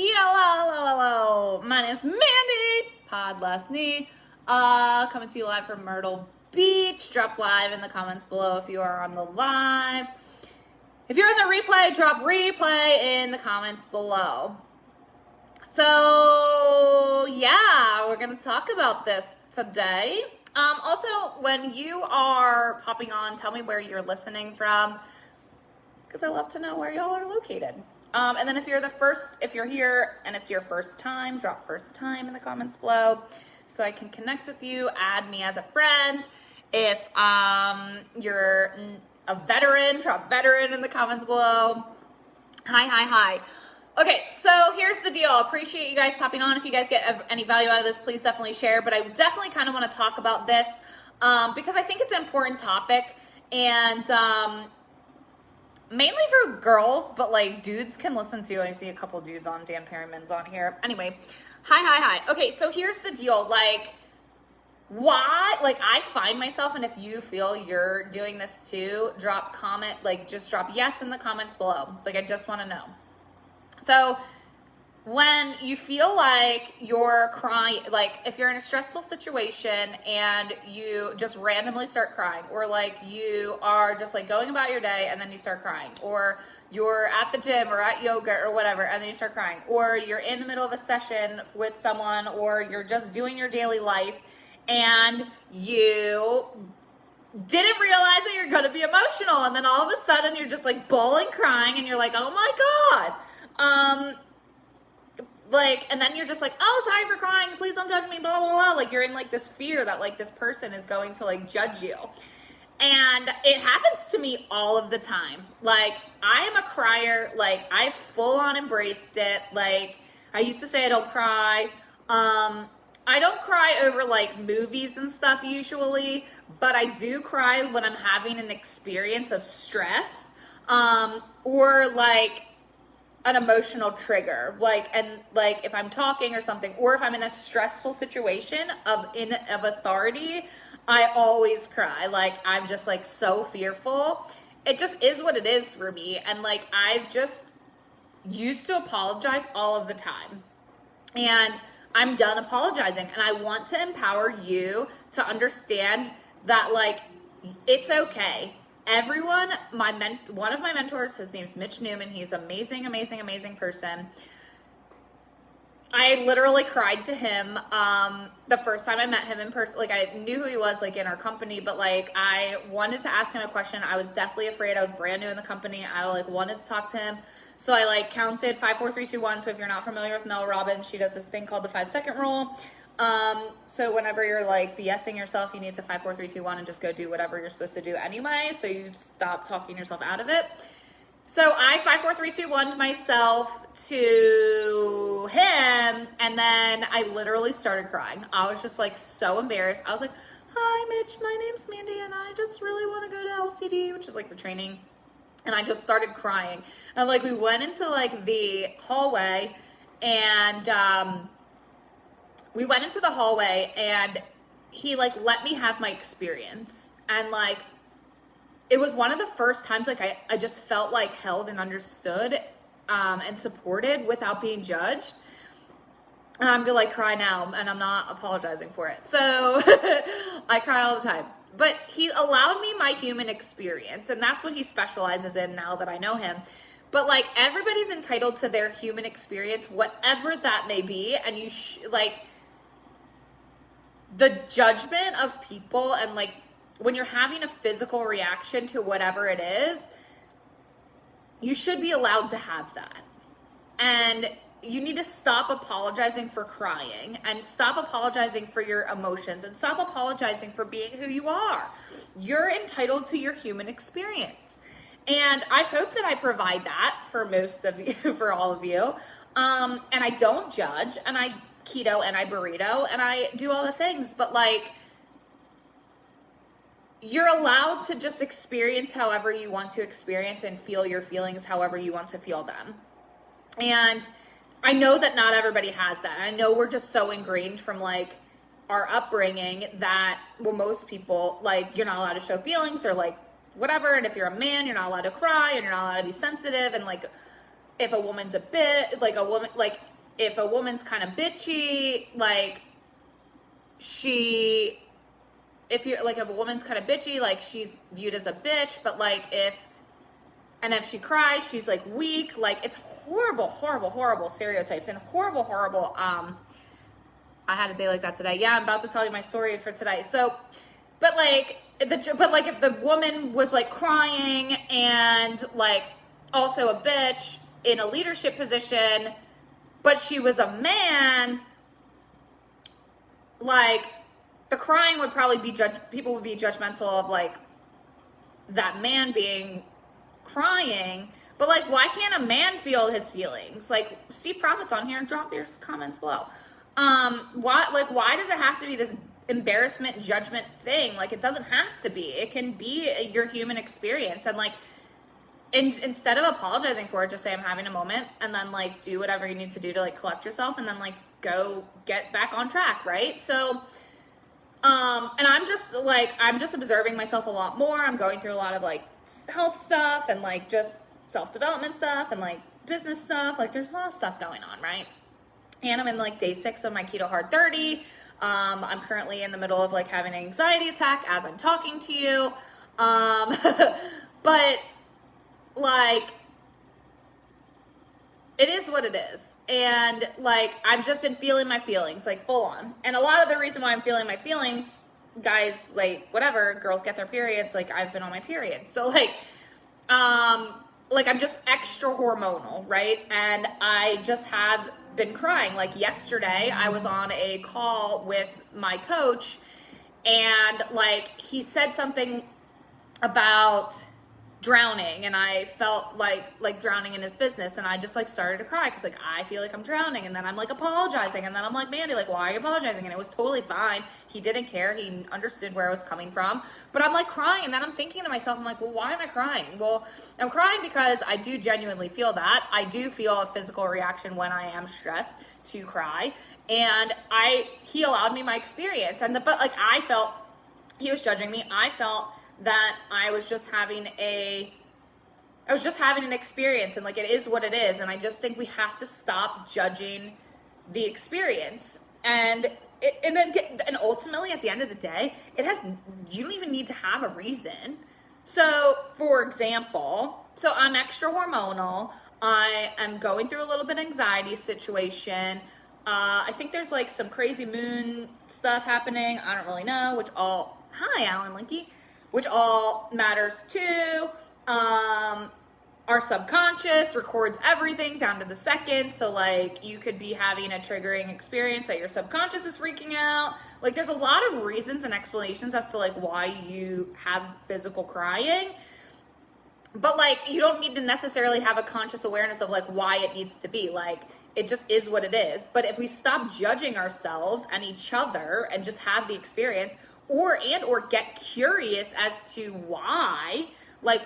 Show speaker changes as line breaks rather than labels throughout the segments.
Hello, hello, hello. My name is Mandy, Podlesny, coming to you live from Myrtle Beach. Drop live in the comments below if you are on the live. If you're in the replay, drop replay in the comments below. So, yeah, we're going to talk about this today. Also, when you are popping on, tell me where you're listening from, because I love to know where y'all are located. And then if you're here and it's your first time, drop first time in the comments below so I can connect with you, add me as a friend. If you're a veteran, drop veteran in the comments below. Hi. Okay, so here's the deal. I appreciate you guys popping on. If you guys get any value out of this, please definitely share. But I definitely kind of want to talk about this because I think it's an important topic. And mainly for girls, but like dudes can listen to. I see a couple dudes on. Dan Perryman's on here. Anyway, hi. Okay, so here's the deal. Like, why? Like, I find myself, and if you feel you're doing this too, drop comment. Like, just drop yes in the comments below. Like, I just want to know. So when you feel like you're crying, like if you're in a stressful situation and you just randomly start crying, or like you are just like going about your day and then you start crying, or you're at the gym or at yoga or whatever and then you start crying, or you're in the middle of a session with someone, or you're just doing your daily life and you didn't realize that you're going to be emotional, and then all of a sudden you're just like bawling, crying, and you're like, oh my God. Like, and then you're just like, oh, sorry for crying, please don't judge me, blah, blah, blah. Like, you're in like this fear that like this person is going to like judge you. And it happens to me all of the time. Like, I am a crier. Like, I've full on embraced it. Like, I used to say I don't cry. I don't cry over like movies and stuff usually, but I do cry when I'm having an experience of stress, or like an emotional trigger, like, and like if I'm talking or something, or if I'm in a stressful situation of authority, I always cry. Like, I'm just like so fearful. It just is what it is for me. And like, I've just used to apologize all of the time, and I'm done apologizing. And I want to empower you to understand that like, it's okay. Everyone, one of my mentors, his name's Mitch Newman. He's amazing person. I literally cried to him the first time I met him in person. Like, I knew who he was, like, in our company, but like, I wanted to ask him a question. I was deathly afraid. I was brand new in the company. I like wanted to talk to him. So I like counted 5, 4, 3, 2, 1. So if you're not familiar with Mel Robbins, she does this thing called the 5-second rule. So whenever you're like BSing yourself, you need to 5, 4, 3, 2, 1 and just go do whatever you're supposed to do anyway. So you stop talking yourself out of it. So I 5, 4, 3, 2, 1'd myself to him. And then I literally started crying. I was just like so embarrassed. I was like, hi Mitch, my name's Mandy and I just really want to go to LCD, which is like the training. And I just started crying. And like, we went into like the hallway, and, we went into the hallway and he like let me have my experience. And like, it was one of the first times like I just felt like held and understood and supported without being judged. And I'm gonna like cry now, and I'm not apologizing for it. So I cry all the time. But he allowed me my human experience, and that's what he specializes in now that I know him. But like, everybody's entitled to their human experience, whatever that may be. And you like, the judgment of people, and like when you're having a physical reaction to whatever it is, you should be allowed to have that. And you need to stop apologizing for crying, and stop apologizing for your emotions, and stop apologizing for being who you are. You're entitled to your human experience. And I hope that I provide that for most of you, for all of you. And I don't judge, and I keto, and I burrito, and I do all the things, but like, you're allowed to just experience however you want to experience and feel your feelings however you want to feel them. And I know that not everybody has that. I know we're just so ingrained from like our upbringing that, well, most people, like, you're not allowed to show feelings or like whatever. And if you're a man, you're not allowed to cry, and you're not allowed to be sensitive, and like, if a woman's a bit, like a woman, like if a woman's kind of bitchy, like if a woman's kind of bitchy, like she's viewed as a bitch, but like if she cries, she's like weak. Like it's horrible, horrible, horrible stereotypes and horrible, horrible. I had a day like that today. Yeah, I'm about to tell you my story for today. So, but like if the woman was like crying and like also a bitch in a leadership position, but she was a man, like the crying would probably be people would be judgmental of like that man being crying. But like, why can't a man feel his feelings? Like, Steve Prophet's on here, and drop your comments below. Why does it have to be this embarrassment judgment thing? Like, it doesn't have to be. It can be your human experience. And like, instead of apologizing for it, just say I'm having a moment, and then like do whatever you need to do to like collect yourself, and then like go get back on track, right? So, and I'm just observing myself a lot more. I'm going through a lot of like health stuff and like just self-development stuff and like business stuff. Like there's a lot of stuff going on, right? And I'm in like day 6 of my Keto Hard 30. I'm currently in the middle of like having an anxiety attack as I'm talking to you. But like, it is what it is. And like, I've just been feeling my feelings like full on. And a lot of the reason why I'm feeling my feelings, guys, like whatever, girls get their periods. Like I've been on my period. So like I'm just extra hormonal, right? And I just have been crying. Like yesterday, I was on a call with my coach, and like he said something about drowning, and I felt like drowning in his business, and I just like started to cry because like I feel like I'm drowning, and then I'm like apologizing, and then I'm like, Mandy, like why are you apologizing? And it was totally fine. He didn't care. He understood where I was coming from, but I'm like crying, and then I'm thinking to myself, I'm like, well, why am I crying? Well, I'm crying because I do genuinely feel that. I do feel a physical reaction when I am stressed to cry, and he allowed me my experience, but like I felt he was judging me. I felt that I was just having an experience, and like it is what it is. And I just think we have to stop judging the experience. And ultimately at the end of the day, you don't even need to have a reason. So for example, I'm extra hormonal. I am going through a little bit of anxiety situation. I think there's like some crazy moon stuff happening. I don't really know, hi Alan Linky. Which all matters too. Our subconscious records everything down to the second. So like you could be having a triggering experience that your subconscious is freaking out. Like there's a lot of reasons and explanations as to like why you have physical crying. But like you don't need to necessarily have a conscious awareness of like why it needs to be. Like it just is what it is. But if we stop judging ourselves and each other and just have the experience, or get curious as to why, like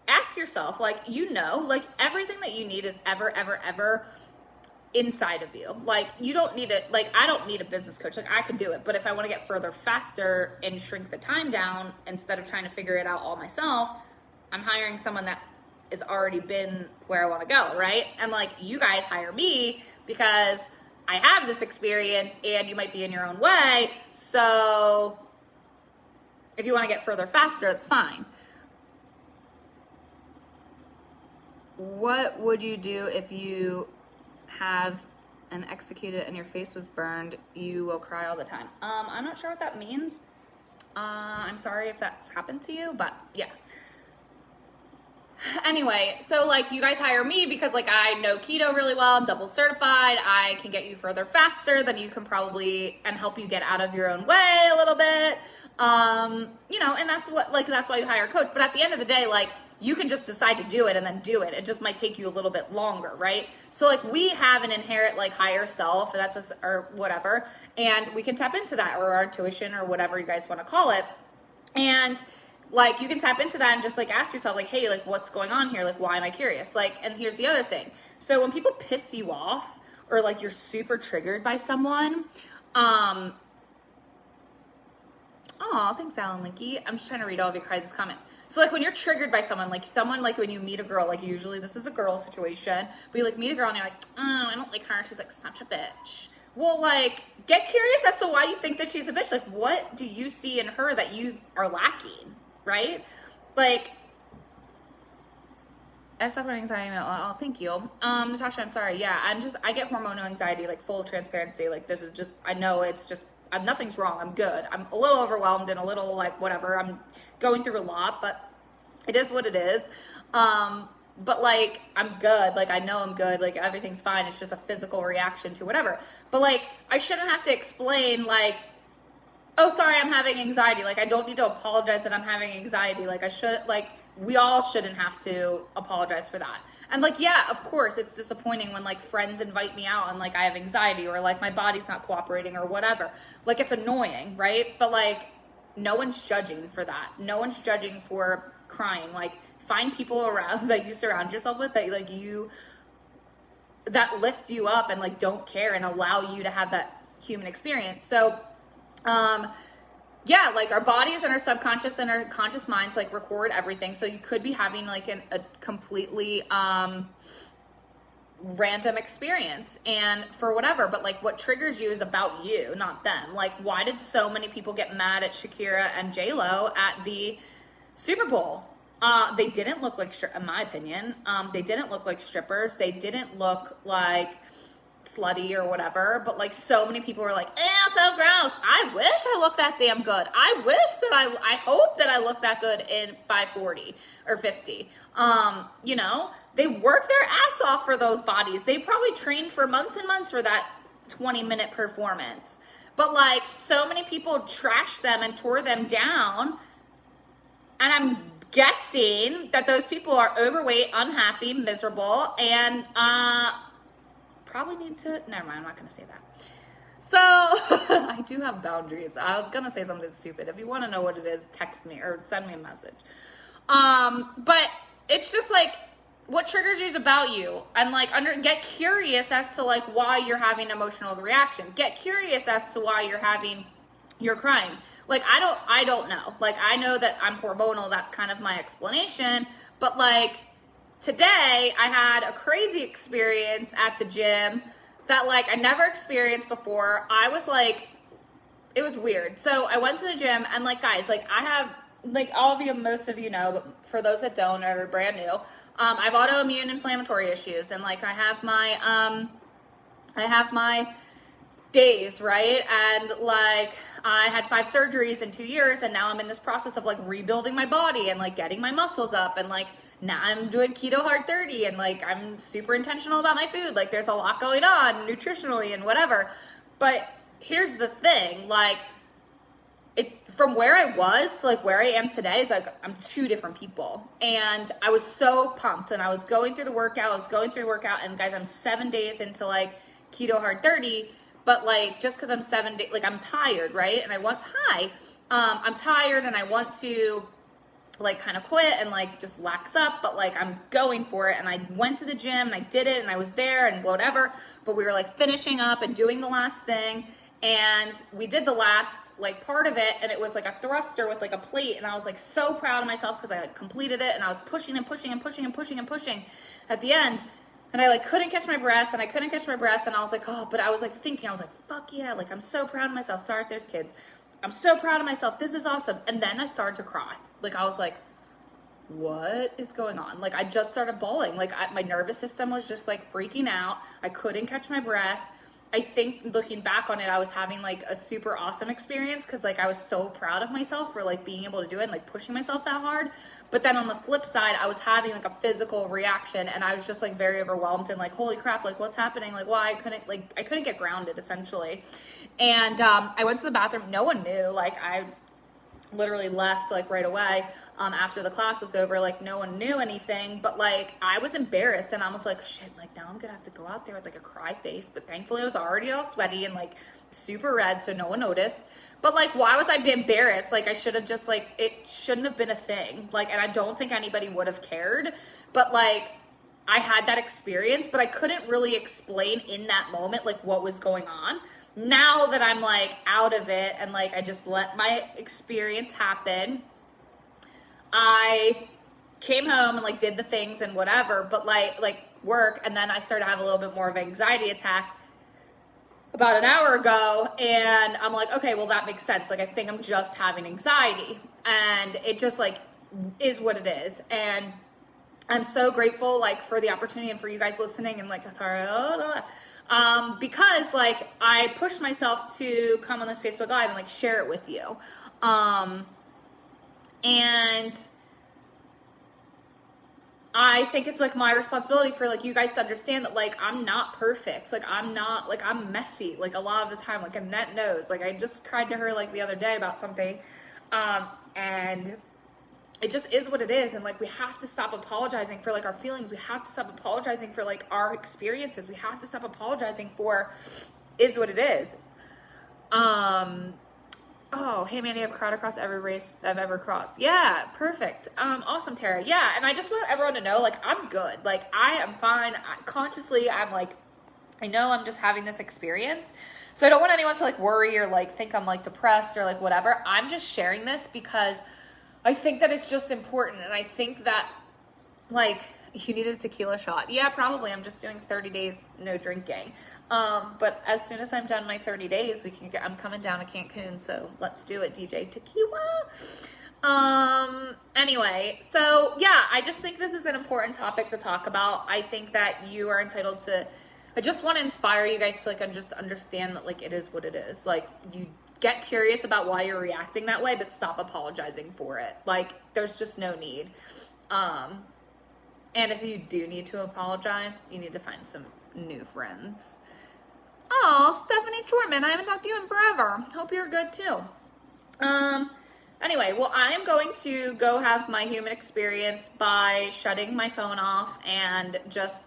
ask yourself, like, like everything that you need is ever inside of you. Like you don't need it. Like I don't need a business coach. Like I can do it. But if I want to get further faster and shrink the time down instead of trying to figure it out all myself, I'm hiring someone that has already been where I want to go. Right. And like you guys hire me because I have this experience and you might be in your own way. So if you want to get further faster, it's fine. What would you do if you have an executed and your face was burned? You will cry all the time. I'm not sure what that means. I'm sorry if that's happened to you, but yeah. Anyway, so like you guys hire me because like I know keto really well. I'm double certified. I can get you further faster than you can probably, and help you get out of your own way a little bit. And that's why you hire a coach. But at the end of the day, like you can just decide to do it and then do it. It just might take you a little bit longer, right? So like we have an inherent like higher self, or whatever, and we can tap into that, or our intuition, or whatever you guys want to call it. And like you can tap into that and just like ask yourself like, hey, like what's going on here? Like why am I curious? Like, and here's the other thing. So when people piss you off, or like you're super triggered by someone, oh, thanks, Alan Linky. I'm just trying to read all of your guys' comments. So like when you're triggered by someone like when you meet a girl, like usually this is the girl situation, but you like meet a girl and you're like, oh, I don't like her, she's like such a bitch. Well, like, get curious as to why you think that she's a bitch. Like, what do you see in her that you are lacking, right? Like, I have suffered anxiety. Oh, thank you. Natasha, I'm sorry. Yeah, I get hormonal anxiety, like full transparency. Like this is just, I know it's just, nothing's wrong. I'm good. I'm a little overwhelmed and a little like, whatever. I'm going through a lot, but it is what it is. But like, I'm good. Like, I know I'm good. Like, everything's fine. It's just a physical reaction to whatever. But like, I shouldn't have to explain like, oh, sorry, I'm having anxiety. Like, I don't need to apologize that I'm having anxiety. Like, we all shouldn't have to apologize for that. And like, yeah, of course, it's disappointing when like friends invite me out and like I have anxiety or like my body's not cooperating or whatever. Like, it's annoying, right? But like, no one's judging for that. No one's judging for crying. Like, find people around that you surround yourself with that like that lift you up and like don't care and allow you to have that human experience. So yeah, like our bodies and our subconscious and our conscious minds like record everything. So you could be having like a completely random experience and for whatever, but like what triggers you is about you, not them. Like, why did so many people get mad at Shakira and J-Lo at the Super Bowl? They didn't look like, in my opinion, they didn't look like strippers. They didn't look like slutty or whatever, but like so many people were like, so gross. I wish I looked that damn good. I wish that I hope that I look that good by 40 or 50. You know, they work their ass off for those bodies. They probably trained for months and months for that 20-minute performance. But like, so many people trashed them and tore them down. And I'm guessing that those people are overweight, unhappy, miserable, and probably need to, never mind, I'm not going to say that. So I do have boundaries. I was going to say something stupid. If you want to know what it is, text me or send me a message. But it's just like, what triggers you is about you, and like get curious as to like why you're having emotional reaction. Get curious as to why you're crying. Like, I don't know. Like, I know that I'm hormonal. That's kind of my explanation. But like, today I had a crazy experience at the gym that like I never experienced before. I was like, it was weird. So I went to the gym and like, guys, like I have, like all of you, most of you know, but for those that don't or are brand new, I have autoimmune inflammatory issues. And like, I have my days, right? And like, I had 5 surgeries in 2 years, and now I'm in this process of like rebuilding my body and like getting my muscles up, and like now I'm doing keto hard 30, and like I'm super intentional about my food. Like, there's a lot going on nutritionally and whatever. But here's the thing, like, it from where I was, like where I am today is like I'm 2 different people. And I was so pumped, and I was going through the workout, and guys, I'm 7 days into like keto hard 30. But like, just because I'm 7 days, like I'm tired, right? And I want I'm tired and I want to like kind of quit and like just lax up, but like I'm going for it. And I went to the gym and I did it and I was there and whatever, but we were like finishing up and doing the last thing. And we did the last like part of it, and it was like a thruster with like a plate. And I was like so proud of myself because I like completed it, and I was pushing and pushing and pushing and pushing and pushing at the end. And I like couldn't catch my breath, and I was like, oh, but I was like thinking, I was like, fuck yeah, like I'm so proud of myself. Sorry if there's kids. I'm so proud of myself. This is awesome. And then I started to cry. Like, I was like, what is going on? Like, I just started bawling. Like, my nervous system was just like freaking out. I couldn't catch my breath. I think looking back on it, I was having like a super awesome experience because like I was so proud of myself for like being able to do it and like pushing myself that hard. But then on the flip side, I was having like a physical reaction, and I was just like very overwhelmed and like, holy crap, like what's happening? Like, why I couldn't get grounded essentially. And I went to the bathroom. No one knew. Like, I literally left like right away after the class was over. Like, no one knew anything, but like I was embarrassed, and I was like, shit, like now I'm gonna have to go out there with like a cry face. But thankfully I was already all sweaty and like super red, so no one noticed. But like, why was I embarrassed? Like, I should have just like, it shouldn't have been a thing. Like, and I don't think anybody would have cared, but like I had that experience, but I couldn't really explain in that moment like what was going on. Now that I'm like out of it and like I just let my experience happen, I came home and like did the things and whatever, but like work, and then I started to have a little bit more of an anxiety attack about an hour ago, and I'm like, okay, well that makes sense. Like I think I'm just having anxiety, and it just like is what it is. And I'm so grateful like for the opportunity and for you guys listening, and like sorry, because like I pushed myself to come on this Facebook Live and like share it with you. And I think it's like my responsibility for like you guys to understand that like I'm not perfect. Like I'm not, like I'm messy like a lot of the time. Like Annette knows. Like I just cried to her like the other day about something. And it just is what it is. And like we have to stop apologizing for like our feelings. We have to stop apologizing for like our experiences. We have to stop apologizing for is what it is. Oh, hey Mandy, I've cried across every race I've ever crossed. Yeah, perfect. Awesome, Tara. Yeah, and I just want everyone to know, like, I'm good. Like, I am fine. Consciously, I'm like, I know I'm just having this experience. So I don't want anyone to like worry or like think I'm like depressed or like whatever. I'm just sharing this because I think that it's just important. And I think that like you need a tequila shot. Yeah, probably. I'm just doing 30 days no drinking. But as soon as I'm done my 30 days, I'm coming down to Cancun, so let's do it, DJ Tequila. Anyway, so yeah, I just think this is an important topic to talk about. I think that you are entitled to, I just want to inspire you guys to like just understand that like it is what it is. Like you get curious about why you're reacting that way, but stop apologizing for it. Like there's just no need. And if you do need to apologize, you need to find some new friends. Oh, Stephanie Chorman, I haven't talked to you in forever. Hope you're good too. Anyway, well, I am going to go have my human experience by shutting my phone off and just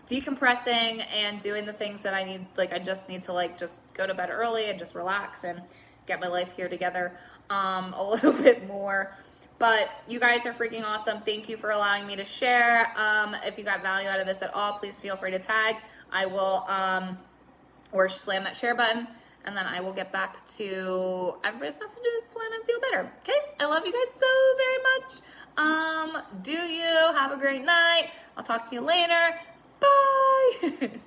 decompressing and doing the things that I need. Like, I just need to like just go to bed early and just relax and get my life here together a little bit more. But you guys are freaking awesome. Thank you for allowing me to share. If you got value out of this at all, please feel free to tag. I will, or slam that share button, and then I will get back to everybody's messages when I feel better. Okay? I love you guys so very much. Do you have a great night. I'll talk to you later. Bye.